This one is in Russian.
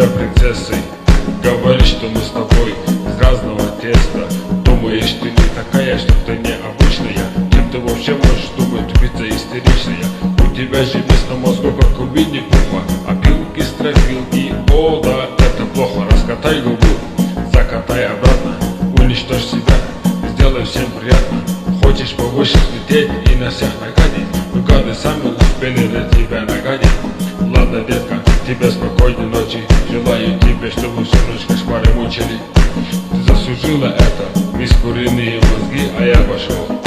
тебя принцессой. Говоришь, что мы с тобой из разного теста. Думаешь, ты не такая, что ты необычная. Кем ты вообще можешь думать, тупица истеричная? У тебя же вместо мозгу, как у Винни-Пуха, опилки, стропилки, о да, это плохо. Раскатай губу, закатай обратно, уничтожь себя, сделай всем приятно. Хочешь повыше взлететь и на всех нагадить, ну гады сами успели до тебя нагадить. Ладно, детка, тебе спокойной ночи. Желаю тебе, чтобы всю ночь кошмары мучили. Ты заслужила это, без куриные мозги, а я пошел.